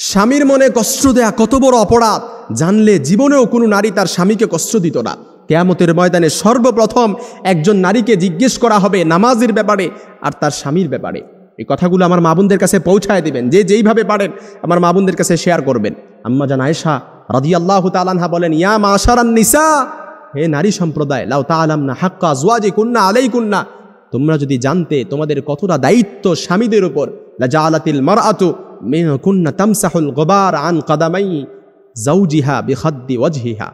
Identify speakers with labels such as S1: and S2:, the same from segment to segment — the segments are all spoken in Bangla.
S1: স্বামীর মনে কষ্ট দেয়া কত বড় অপরাধ জানলে জীবনেও কোনো নারী তার স্বামীকে কষ্ট দিত না। কিয়ামতের ময়দানে সর্বপ্রথম একজন নারীকে জিজ্ঞেস করা হবে নামাজের ব্যাপারে আর তার স্বামীর ব্যাপারে। এই কথাগুলো আমার মা বোনদের কাছে পৌঁছায় দিবেন, যে যেইভাবে পারেন আমার মা বোনদের কাছে শেয়ার করবেন। আম্মা জান আয়েশা রাদিয়াল্লাহু তাআলা আনহা বলেন, ইয়া মাশারান নিসা, হে নারী সম্প্রদায়, লাউ তাআলামনা হাক্কা আজওয়াজিকুন্না আলাইকুন্না, তোমরা যদি জানতে তোমাদের কতটা দায়িত্ব স্বামীদের উপর, লা জাআলাতিল মারআতু মিনকুন্না তামসাহুল গুবার আন কাদামাই যাওজিহা বিখাদ্দি ওয়াজহিহা।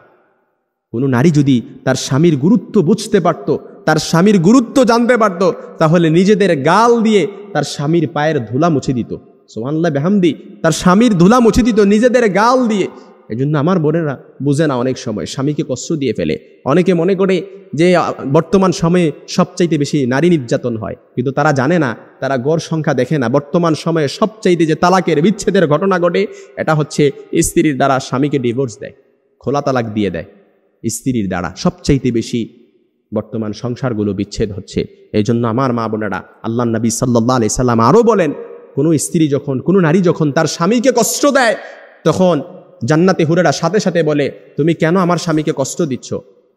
S1: কোনো নারী যদি তার স্বামীর গুরুত্ব বুঝতে পারত, তার স্বামীর গুরুত্ব জানতে পারত, তাহলে নিজেদের গাল দিয়ে তার স্বামীর পায়ের ধুলা মুছে দিত। সুবহানাল্লাহ বিহামদি, তার স্বামীর ধুলা মুছে দিত নিজেদের গাল দিয়ে। এই জন্য আমার বোনেরা বুঝে না, অনেক সময় স্বামীকে কষ্ট দিয়ে ফেলে। অনেকে মনে করে যে বর্তমান সময়ে সবচাইতে বেশি নারী নির্যাতন হয়, কিন্তু তারা জানে না, তারা গড় সংখ্যা দেখে না। বর্তমান সময়ে সবচাইতে যে তালাকের বিচ্ছেদের ঘটনা ঘটে, এটা হচ্ছে স্ত্রীর দ্বারা স্বামীকে ডিভোর্স দেয়, খোলা তালাক দিয়ে দেয়। স্ত্রীর দ্বারা সবচাইতে বেশি বর্তমান সংসারগুলো বিচ্ছেদ হচ্ছে। এই জন্য আমার মা বোনেরা, আল্লাহ নবী সাল্লাল্লাহু আলাইহি সাল্লাম আরও বলেন, কোনো স্ত্রী যখন, কোনো নারী যখন তার স্বামীকে কষ্ট দেয়, তখন জান্নাতে হুরেরা সাথে সাথে বলে, তুমি কেন আমার স্বামীকে কষ্ট দিচ্ছ,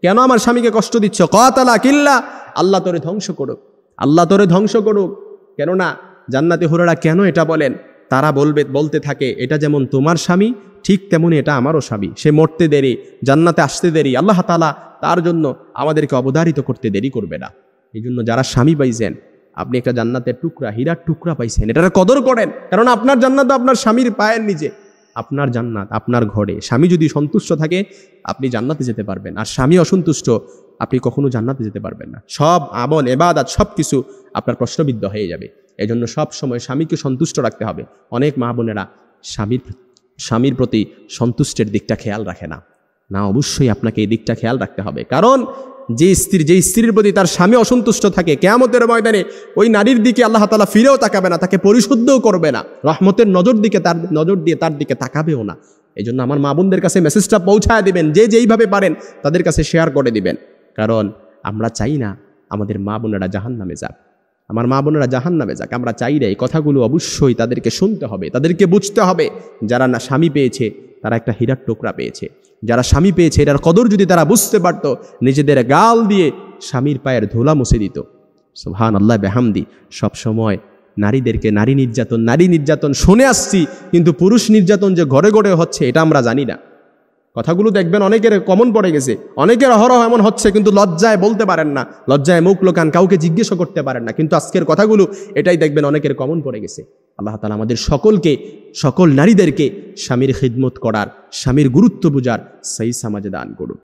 S1: কেন আমার স্বামীকে কষ্ট দিচ্ছ? কাতালা কিল্লা, আল্লাহ তোরে ধ্বংস করুক, আল্লাহ তোরে ধ্বংস করুক। কেননা জান্নাতে হুরেরা কেন এটা বলেন? তারা বলতে থাকে, এটা যেমন তোমার স্বামী, ঠিক তেমনি এটা আমারও স্বামী। সে মরতে দেরি, জান্নাতে আসতে দেরি, আল্লাহ তাআলা তার জন্য আমাদেরকে অবধারিত করতে দেরি করবে না। এই জন্য যারা স্বামী পাইছেন, আপনি একটা জান্নাতের টুকরা, হীরার টুকরা পাইছেন, এটার কদর করেন। কারণ আপনার জান্নাত আপনার স্বামীর পায়ের নিচে, আপনার জান্নাত আপনার ঘরে। স্বামী যদি সন্তুষ্ট থাকে আপনি জান্নাতে যেতে পারবেন, আর স্বামী অসন্তুষ্ট আপনি কখনো জান্নাতে যেতে পারবেন না। সব আমল ইবাদত সব কিছু আপনার প্রশ্নবিদ্ধ হয়ে যাবে। এই জন্য সব সময় স্বামীকে সন্তুষ্ট রাখতে হবে। অনেক মা বোনেরা স্বামীর প্রতি সন্তুষ্টের দিকটা খেয়াল রাখে না। না, অবশ্যই আপনাকে এই দিকটা খেয়াল রাখতে হবে। কারণ যে স্ত্রীর প্রতি তার স্বামী অসন্তুষ্ট থাকে, কিয়ামতের ময়দানে ওই নারীর দিকে আল্লাহ তাআলা ফিরেও তাকাবে না, তাকে পরিশুদ্ধও করবে না, রহমতের নজর দিয়ে তার দিকে তাকাবেও না। এই জন্য আমার মা বোনদের কাছে মেসেজটা পৌঁছায় দিবেন, যে যেইভাবে পারেন তাদের কাছে শেয়ার করে দিবেন। কারণ আমরা চাই না আমাদের মা বোনেরা জাহান্নামে যাক, আমার মা বোনেরা জাহান্নামে যাক। আমরা চাই না। এই কথাগুলো অবশ্যই তাদেরকে শুনতে হবে, তাদেরকে বুঝতে হবে। যারা না স্বামী পেয়েছে তারা একটা হীরার টুকরা পেয়েছে। যারা স্বামী পেয়েছে এটার কদর যদি তারা বুঝতে পারত, নিজেদের গাল দিয়ে স্বামীর পায়ের ধুলা মুছে দিত। সুবহানাল্লাহ বিহামদি। সব সময় নারীদেরকে নারী নির্যাতন শুনে আসছি, কিন্তু পুরুষ নির্যাতন যে ঘরে ঘরে হচ্ছে এটা আমরা জানি না। কথাগুলো দেখবেন অনেকের কমন পড়ে গেছে, অনেকের অহরহ এমন হচ্ছে, কিন্তু লজ্জায় বলতে পারেন না, লজ্জায় মুখ লোকান, কাউকে জিজ্ঞেস করতে পারেন না। কিন্তু আজকের কথাগুলো এটাই দেখবেন অনেকের কমন পড়ে গেছে। আল্লাহ তাআলা আমাদের সকল নারীদেরকে স্বামীর খিদমত করার, স্বামীর গুরুত্ব বুঝার সেই সমাজ দান করুন।